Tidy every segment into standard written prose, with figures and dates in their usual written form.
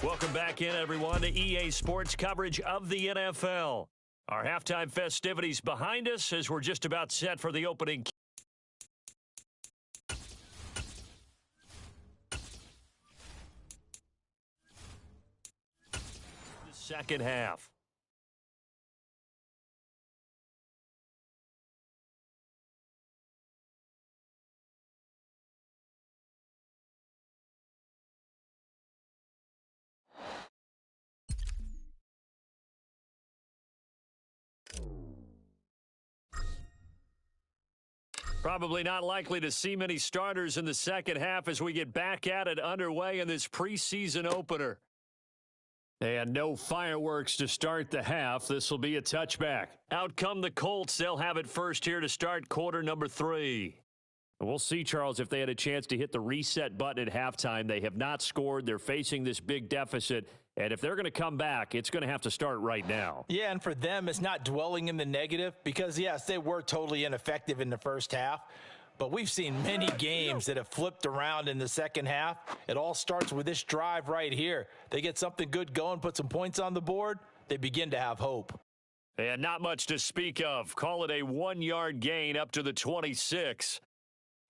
Welcome back in, everyone, to EA Sports coverage of the NFL. Our halftime festivities behind us as we're just about set for the opening. The second half. Probably not likely to see many starters in the second half as we get back at it underway in this preseason opener. And no fireworks to start the half. This will be a touchback. Out come the Colts. They'll have it first here to start quarter number 3. We'll see, Charles, if they had a chance to hit the reset button at halftime. They have not scored. They're facing this big deficit. And if they're going to come back, it's going to have to start right now. Yeah, and for them, it's not dwelling in the negative because, yes, they were totally ineffective in the first half. But we've seen many games that have flipped around in the second half. It all starts with this drive right here. They get something good going, put some points on the board, they begin to have hope. And not much to speak of. Call it a 1-yard gain up to the 26.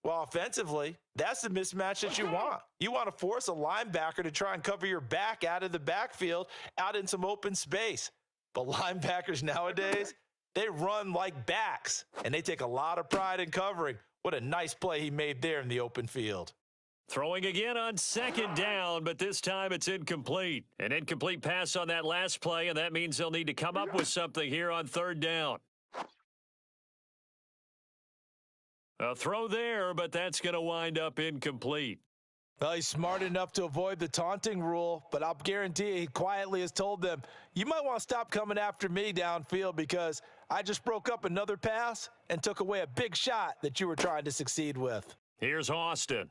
Well, offensively, that's the mismatch that you want. You want to force a linebacker to try and cover your back out of the backfield, out in some open space. But linebackers nowadays, they run like backs, and they take a lot of pride in covering. What a nice play he made there in the open field. Throwing again on second down, but this time it's incomplete. An incomplete pass on that last play, and that means they'll need to come up with something here on third down. A throw there, but that's going to wind up incomplete. Well, he's smart enough to avoid the taunting rule, but I'll guarantee he quietly has told them, you might want to stop coming after me downfield because I just broke up another pass and took away a big shot that you were trying to succeed with. Here's Austin.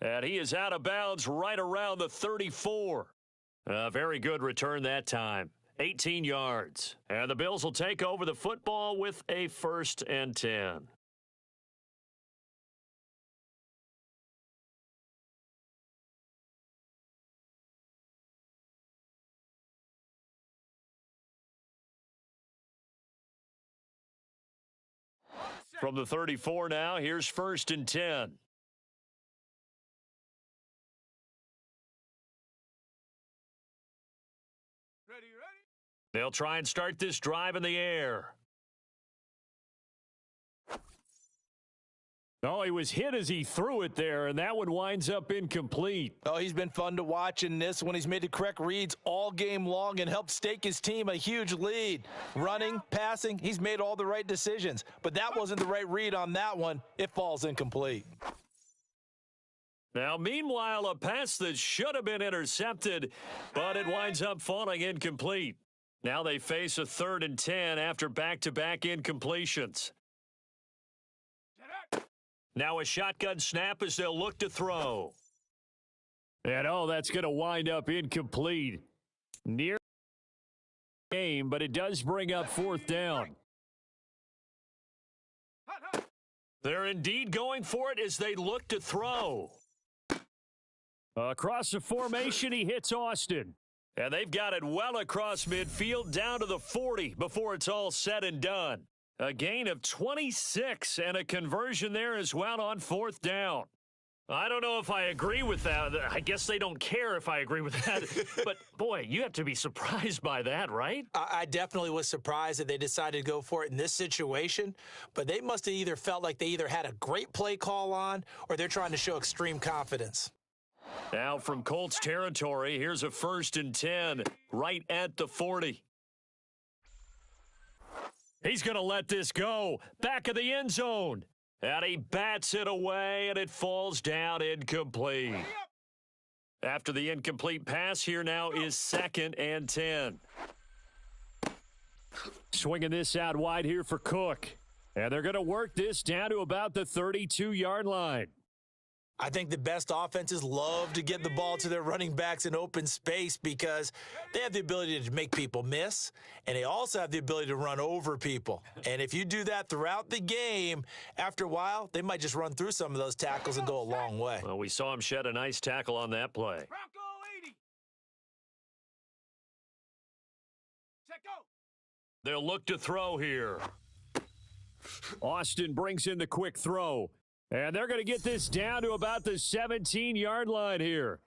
And he is out of bounds right around the 34. A very good return that time. 18 yards. And the Bills will take over the football with a 1st and 10. From the 34 now, here's 1st and 10. They'll try and start this drive in the air. Oh, he was hit as he threw it there, and that one winds up incomplete. Oh, he's been fun to watch in this one. He's made the correct reads all game long and helped stake his team a huge lead. Running, passing, he's made all the right decisions. But that wasn't the right read on that one. It falls incomplete. Now, meanwhile, a pass that should have been intercepted, but it winds up falling incomplete. Now they face a 3rd and 10 after back-to-back incompletions. Now a shotgun snap as they'll look to throw. And, oh, that's going to wind up incomplete. Near game, but it does bring up 4th down. They're indeed going for it as they look to throw. Across the formation, he hits Austin. And they've got it well across midfield down to the 40 before it's all said and done. A gain of 26 and a conversion there as well on 4th down. I don't know if I agree with that. I guess they don't care if I agree with that. But, boy, you have to be surprised by that, right? I definitely was surprised that they decided to go for it in this situation. But they must have either felt like they either had a great play call on or they're trying to show extreme confidence. Now from Colts territory, here's a 1st and 10 right at the 40. He's going to let this go. Back of the end zone. And he bats it away, and it falls down incomplete. After the incomplete pass, here now is 2nd and 10. Swinging this out wide here for Cook. And they're going to work this down to about the 32-yard line. I think the best offenses love to get the ball to their running backs in open space because they have the ability to make people miss, and they also have the ability to run over people. And if you do that throughout the game, after a while, they might just run through some of those tackles and go a long way. Well, we saw him shed a nice tackle on that play. They'll look to throw here. Austin brings in the quick throw. And they're going to get this down to about the 17-yard line here.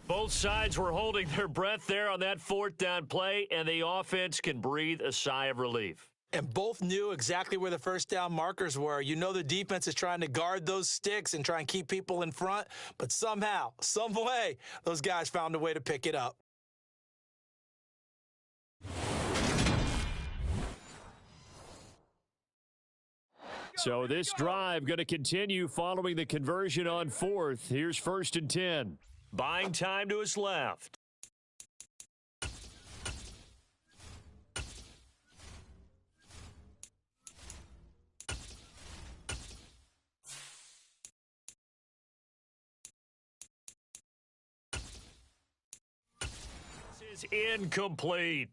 Both sides were holding their breath there on that fourth down play, and the offense can breathe a sigh of relief. And both knew exactly where the first down markers were. You know the defense is trying to guard those sticks and try and keep people in front, but somehow, some way, those guys found a way to pick it up. So this drive going to continue following the conversion on fourth. Here's 1st and 10. Buying time to his left. This is incomplete.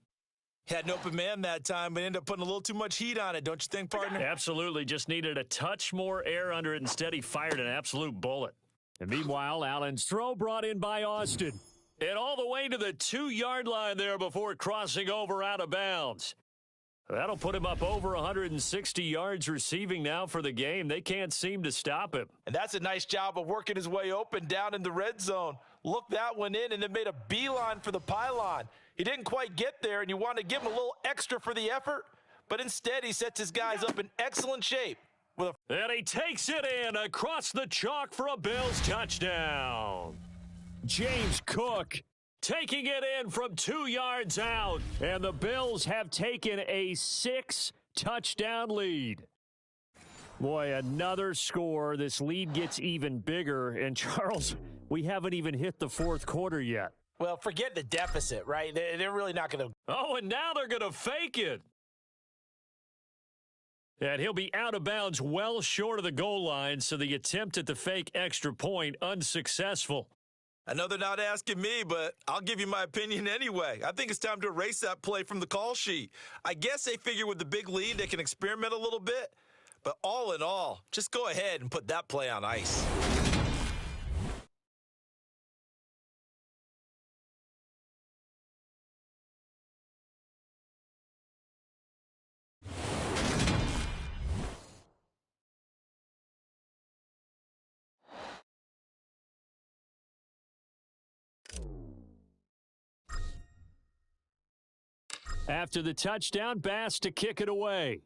Had an open man that time, but ended up putting a little too much heat on it, don't you think, partner? Absolutely. Just needed a touch more air under it. Instead, he fired an absolute bullet. And meanwhile, Allen's throw brought in by Austin. And all the way to the 2-yard line there before crossing over out of bounds. That'll put him up over 160 yards receiving now for the game. They can't seem to stop him. And that's a nice job of working his way open down in the red zone. Looked that one in and then made a beeline for the pylon. He didn't quite get there, and you want to give him a little extra for the effort, but instead he sets his guys up in excellent shape. And he takes it in across the chalk for a Bills touchdown. James Cook taking it in from 2 yards out, and the Bills have taken a 6-touchdown lead. Boy, another score. This lead gets even bigger, and Charles, we haven't even hit the fourth quarter yet. Well, forget the deficit, right? They're really not going to. Oh, and now they're going to fake it. And he'll be out of bounds well short of the goal line, so the attempt at the fake extra point unsuccessful. I know they're not asking me, but I'll give you my opinion anyway. I think it's time to erase that play from the call sheet. I guess they figure with the big lead they can experiment a little bit, but all in all, just go ahead and put that play on ice. After the touchdown, Bass to kick it away.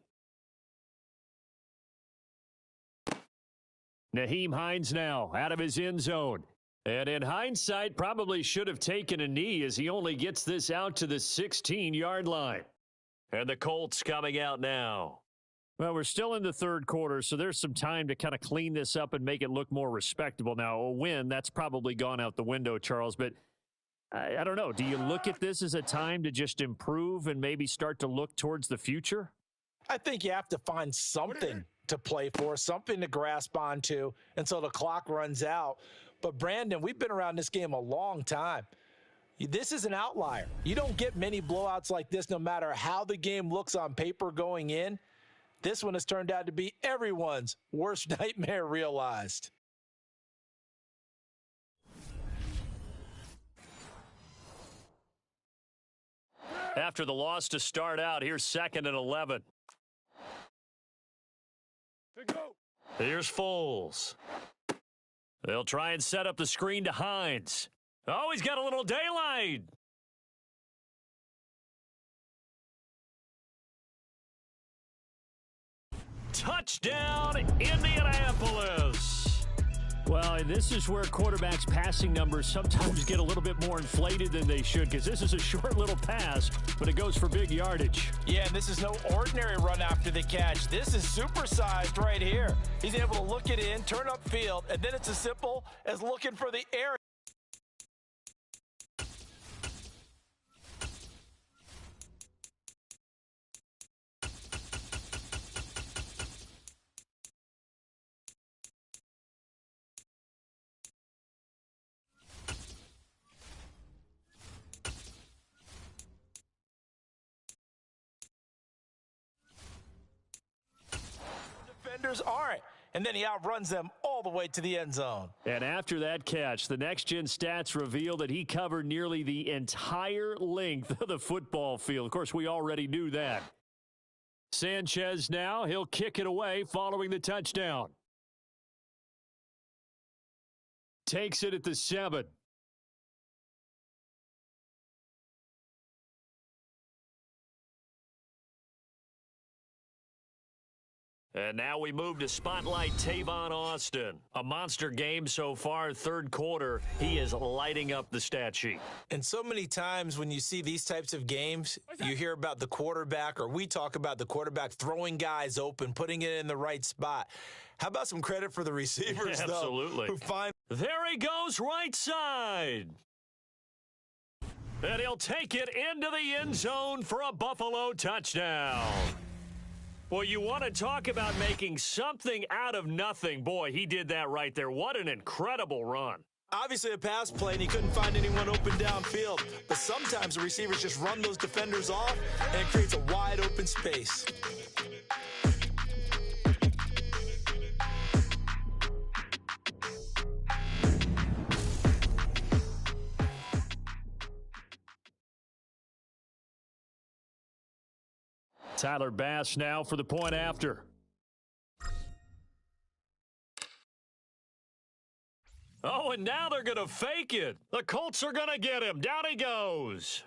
Nyheim Hines now out of his end zone. And in hindsight, probably should have taken a knee as he only gets this out to the 16-yard line. And the Colts coming out now. Well, we're still in the third quarter, so there's some time to kind of clean this up and make it look more respectable. Now, a win, that's probably gone out the window, Charles, but I don't know. Do you look at this as a time to just improve and maybe start to look towards the future? I think you have to find something to play for, something to grasp onto until the clock runs out. But, Brandon, we've been around this game a long time. This is an outlier. You don't get many blowouts like this no matter how the game looks on paper going in. This one has turned out to be everyone's worst nightmare realized. After the loss to start out, here's 2nd and 11. Here's Foles. They'll try and set up the screen to Hines. Oh, he's got a little daylight. Touchdown, Indianapolis. Well, and this is where quarterbacks' passing numbers sometimes get a little bit more inflated than they should, because this is a short little pass, but it goes for big yardage. Yeah, and this is no ordinary run after the catch. This is supersized right here. He's able to look it in, turn upfield, and then it's as simple as looking for the air. Defenders aren't. and then he outruns them all the way to the end zone. And after that catch, the next-gen stats reveal that he covered nearly the entire length of the football field. Of course, we already knew that. Sanchez now, he'll kick it away following the touchdown. Takes it at the 7. And now we move to spotlight Tavon Austin. A monster game so far, third quarter. He is lighting up the stat sheet. And so many times when you see these types of games, you hear about the quarterback, or we talk about the quarterback throwing guys open, putting it in the right spot. How about some credit for the receivers, Absolutely. though, who find... There he goes, right side. And he'll take it into the end zone for a Buffalo touchdown. Well, you want to talk about making something out of nothing. Boy, he did that right there. What an incredible run. Obviously a pass play, and he couldn't find anyone open downfield. But sometimes the receivers just run those defenders off, and it creates a wide open space. Tyler Bass now for the point after. Oh, and now they're going to fake it. The Colts are going to get him. Down he goes.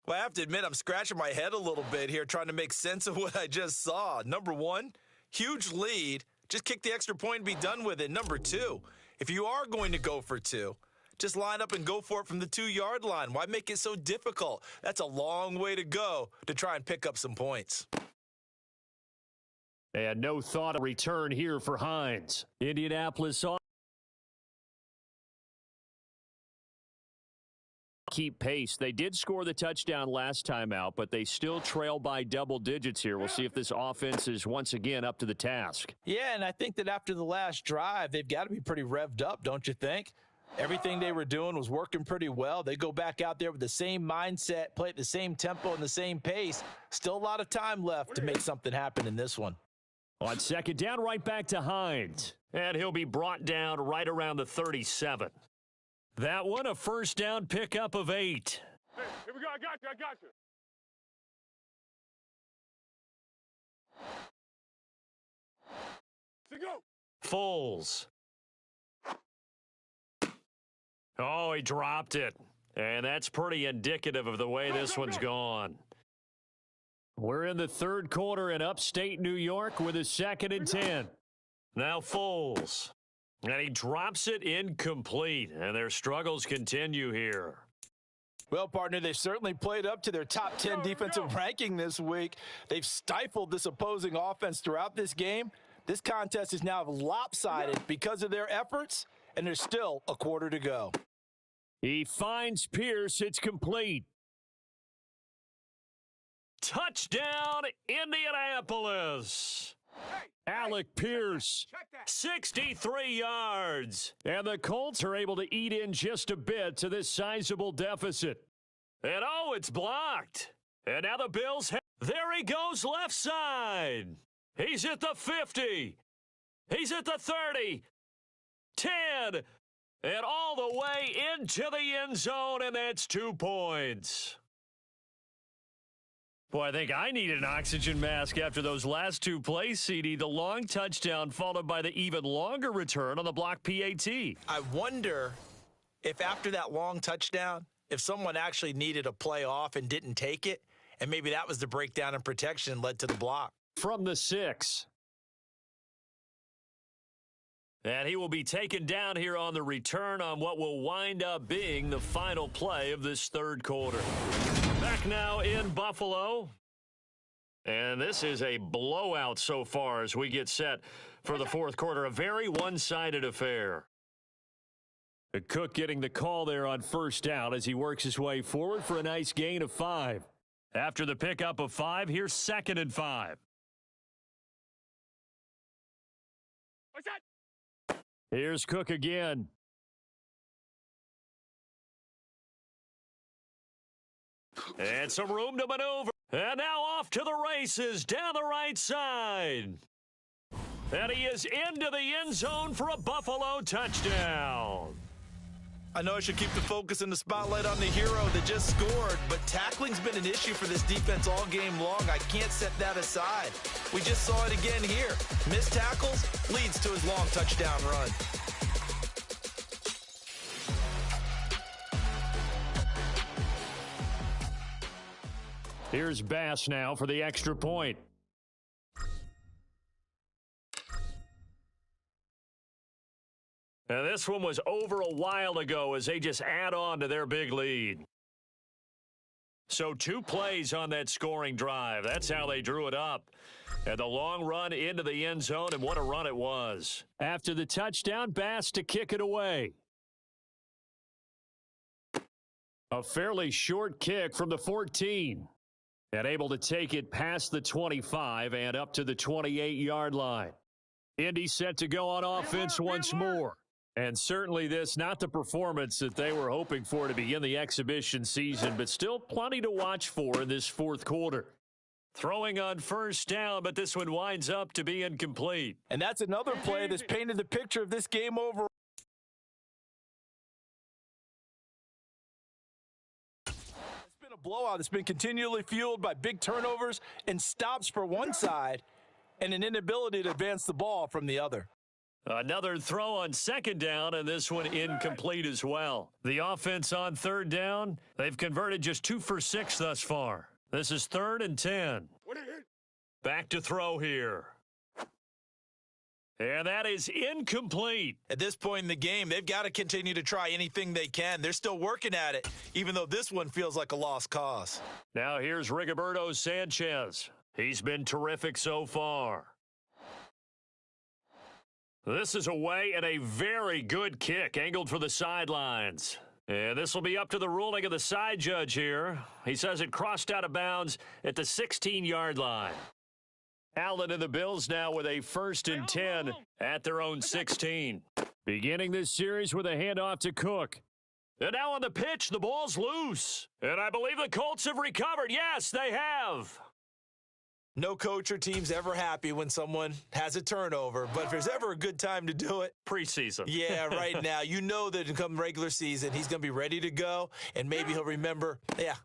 Well, I have to admit, I'm scratching my head a little bit here trying to make sense of what I just saw. Number one, huge lead. Just kick the extra point and be done with it. Number two, if you are going to go for two, just line up and go for it from the 2-yard line. Why make it so difficult? That's a long way to go to try and pick up some points. And no thought of return here for Hines. Indianapolis on. Keep pace. They did score the touchdown last time out, but they still trail by double digits here. We'll see if this offense is once again up to the task. Yeah, and I think that after the last drive, they've got to be pretty revved up, don't you think? Everything they were doing was working pretty well. They go back out there with the same mindset, play at the same tempo and the same pace. Still a lot of time left to make something happen in this one. On second down, right back to Hines. And he'll be brought down right around the 37. That one, a first down pickup of 8. Hey, here we go. I got you. Go. Foles. Oh, he dropped it. And that's pretty indicative of the way this one's gone. We're in the third quarter in upstate New York with a 2nd and 10. Now Foles. And he drops it incomplete. And their struggles continue here. Well, partner, they've certainly played up to their top 10 defensive ranking this week. They've stifled this opposing offense throughout this game. This contest is now lopsided because of their efforts, and there's still a quarter to go. He finds Pierce. It's complete. Touchdown, Indianapolis. Alec Pierce, 63 yards. And the Colts are able to eat in just a bit to this sizable deficit. And oh, it's blocked. And now the Bills there he goes left side. He's at the 50. He's at the 30. 10. And all the way into the end zone, and that's 2 points. Boy, I think I need an oxygen mask after those last 2 plays, CD. The long touchdown followed by the even longer return on the block PAT. I wonder if after that long touchdown, if someone actually needed a play off and didn't take it, and maybe that was the breakdown in protection and led to the block. From the 6. And he will be taken down here on the return on what will wind up being the final play of this third quarter. Back now in Buffalo. And this is a blowout so far as we get set for the fourth quarter. A very one-sided affair. Cook getting the call there on first down as he works his way forward for a nice gain of 5. After the pickup of 5, here's 2nd and 5. What's that? Here's Cook again. And some room to maneuver. And now off to the races down the right side. And he is into the end zone for a Buffalo touchdown. I know I should keep the focus and the spotlight on the hero that just scored, but tackling's been an issue for this defense all game long. I can't set that aside. We just saw it again here. Missed tackles leads to his long touchdown run. Here's Bass now for the extra point. And this one was over a while ago as they just add on to their big lead. So 2 plays on that scoring drive. That's how they drew it up. And the long run into the end zone, and what a run it was. After the touchdown, Bass to kick it away. A fairly short kick from the 14. And able to take it past the 25 and up to the 28-yard line. Indy set to go on offense once more. And certainly this, not the performance that they were hoping for to begin the exhibition season, but still plenty to watch for in this fourth quarter. Throwing on first down, but this one winds up to be incomplete. And that's another play that's painted the picture of this game overall. It's been a blowout. It's been continually fueled by big turnovers and stops for one side and an inability to advance the ball from the other. Another throw on second down, and this one incomplete as well. The offense on third down, they've converted just 2 for 6 thus far. This is 3rd and 10. Back to throw here. And that is incomplete. At this point in the game, they've got to continue to try anything they can. They're still working at it, even though this one feels like a lost cause. Now here's Rigoberto Sanchez. He's been terrific so far. This is away and a very good kick angled for the sidelines. And this will be up to the ruling of the side judge here. He says it crossed out of bounds at the 16-yard line. Allen and the Bills now with a 1st and 10 at their own 16. Beginning this series with a handoff to Cook. And now on the pitch, the ball's loose. And I believe the Colts have recovered. Yes, they have. No coach or team's ever happy when someone has a turnover, but if there's ever a good time to do it, preseason. Yeah, right now. You know that in come regular season, he's going to be ready to go, and maybe he'll remember,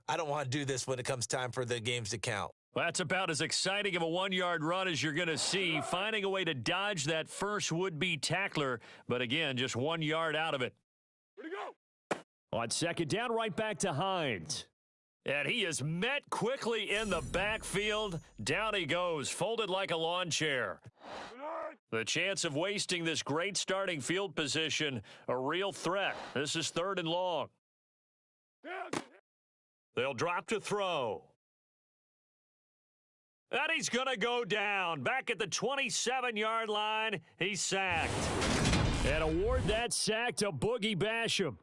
I don't want to do this when it comes time for the games to count. Well, that's about as exciting of a 1-yard run as you're going to see, finding a way to dodge that first would-be tackler, but again, just 1 yard out of it. Where'd he go? On second down, right back to Hines. And he is met quickly in the backfield. Down he goes, folded like a lawn chair. The chance of wasting this great starting field position, a real threat. This is 3rd and long. They'll drop to throw. And he's going to go down. Back at the 27-yard line, he's sacked. And award that sack to Boogie Basham.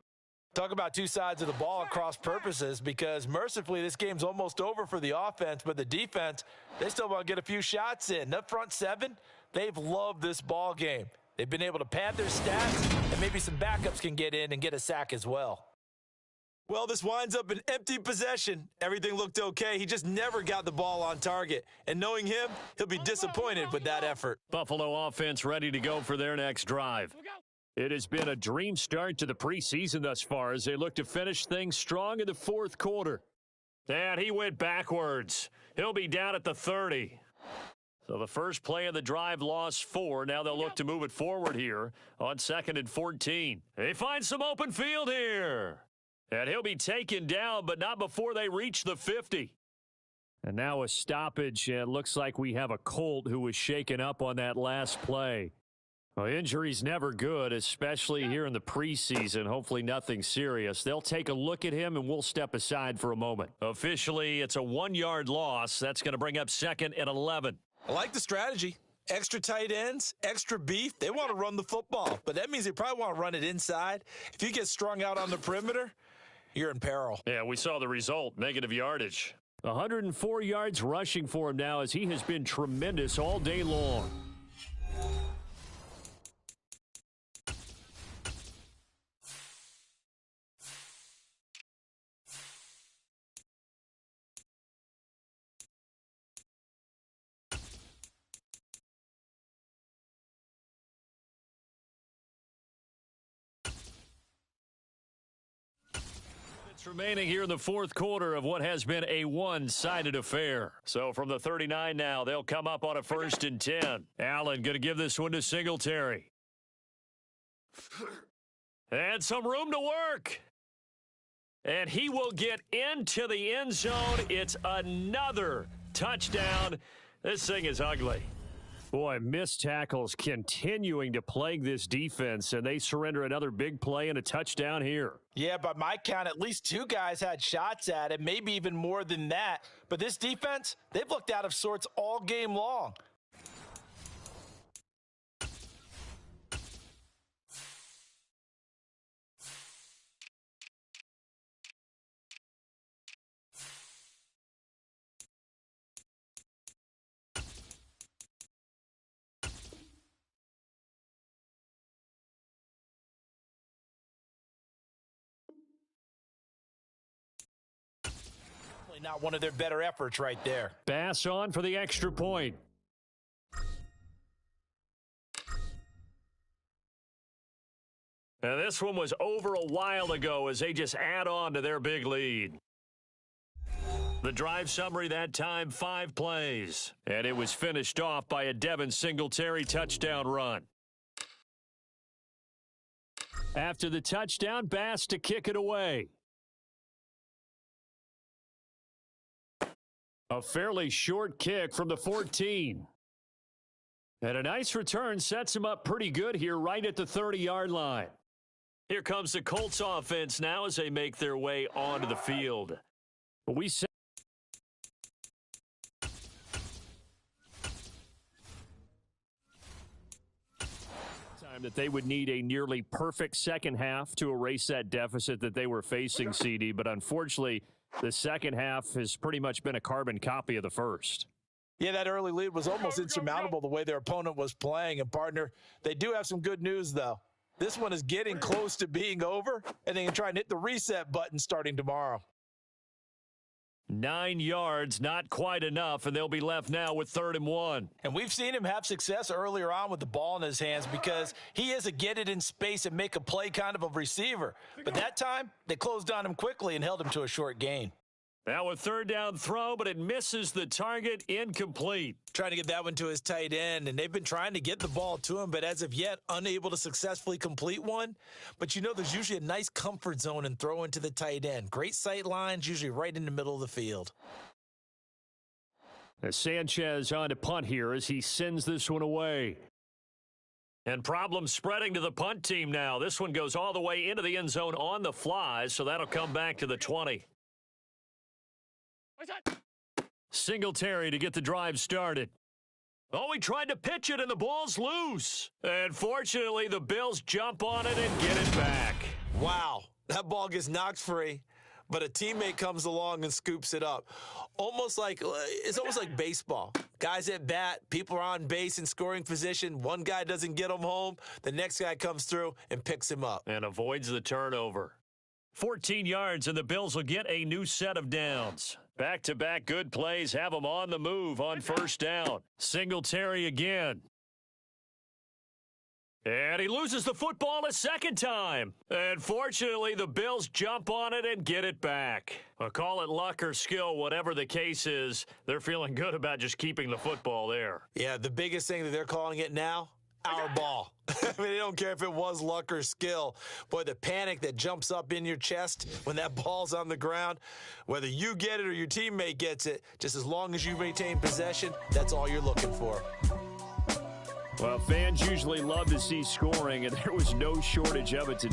Talk about 2 sides of the ball at cross purposes, because mercifully this game's almost over for the offense, but the defense, they still want to get a few shots in. That front 7, they've loved this ball game. They've been able to pad their stats, and maybe some backups can get in and get a sack as well. Well, this winds up an empty possession. Everything looked okay. He just never got the ball on target. And knowing him, he'll be disappointed with that effort. Buffalo offense ready to go for their next drive. It has been a dream start to the preseason thus far as they look to finish things strong in the fourth quarter. And he went backwards. He'll be down at the 30. So the first play of the drive lost 4. Now they'll look to move it forward here on 2nd and 14. They find some open field here. And he'll be taken down, but not before they reach the 50. And now a stoppage. It looks like we have a Colt who was shaken up on that last play. Well, injury's never good, especially here in the preseason. Hopefully nothing serious. They'll take a look at him, and we'll step aside for a moment. Officially, it's a 1-yard loss. That's going to bring up 2nd and 11. I like the strategy. Extra tight ends, extra beef. They want to run the football, but that means they probably want to run it inside. If you get strung out on the perimeter, you're in peril. Yeah, we saw the result, negative yardage. 104 yards rushing for him now as he has been tremendous all day long. Remaining here in the fourth quarter of what has been a one-sided affair. So from the 39 now, they'll come up on a 1st and 10. Allen going to give this one to Singletary. And some room to work. And he will get into the end zone. It's another touchdown. This thing is ugly. Boy, missed tackles continuing to plague this defense, and they surrender another big play and a touchdown here. Yeah, by my count, at least 2 guys had shots at it, maybe even more than that. But this defense, they've looked out of sorts all game long. Not one of their better efforts right there. Bass on for the extra point. And this one was over a while ago as they just add on to their big lead. The drive summary that time, 5 plays. And it was finished off by a Devin Singletary touchdown run. After the touchdown, Bass to kick it away. A fairly short kick from the 14. And a nice return sets him up pretty good here right at the 30-yard line. Here comes the Colts offense now as they make their way onto the field. We say time that they would need a nearly perfect second half to erase that deficit that they were facing, CD, but unfortunately the second half has pretty much been a carbon copy of the first. Yeah, that early lead was almost insurmountable the way their opponent was playing. And, partner, they do have some good news, though. This one is getting close to being over, and they can try and hit the reset button starting tomorrow. 9 yards, not quite enough, and they'll be left now with 3rd and 1. And we've seen him have success earlier on with the ball in his hands because he is a get it in space and make a play kind of a receiver. But that time, they closed on him quickly and held him to a short gain. Now a 3rd down throw, but it misses the target, incomplete. Trying to get that one to his tight end, and they've been trying to get the ball to him, but as of yet, unable to successfully complete one. But you know, there's usually a nice comfort zone and throw into the tight end. Great sight lines, usually right in the middle of the field. As Sanchez on to punt here as he sends this one away. And problems spreading to the punt team now. This one goes all the way into the end zone on the fly, so that'll come back to the 20. Singletary to get the drive started. Oh, he tried to pitch it, and the ball's loose. And fortunately, the Bills jump on it and get it back. Wow, that ball gets knocked free, but a teammate comes along and scoops it up. It's almost like baseball. Guys at bat, people are on base in scoring position. One guy doesn't get him home. The next guy comes through and picks him up. And avoids the turnover. 14 yards, and the Bills will get a new set of downs. Back-to-back good plays have them on the move on 1st down. Singletary again. And he loses the football a 2nd time. And fortunately, the Bills jump on it and get it back. I'll call it luck or skill, whatever the case is. They're feeling good about just keeping the football there. Yeah, the biggest thing that they're calling it now, our ball. I mean, they don't care if it was luck or skill. Boy, the panic that jumps up in your chest when that ball's on the ground, whether you get it or your teammate gets it, just as long as you maintain possession, that's all you're looking for. Well, fans usually love to see scoring, and there was no shortage of it today.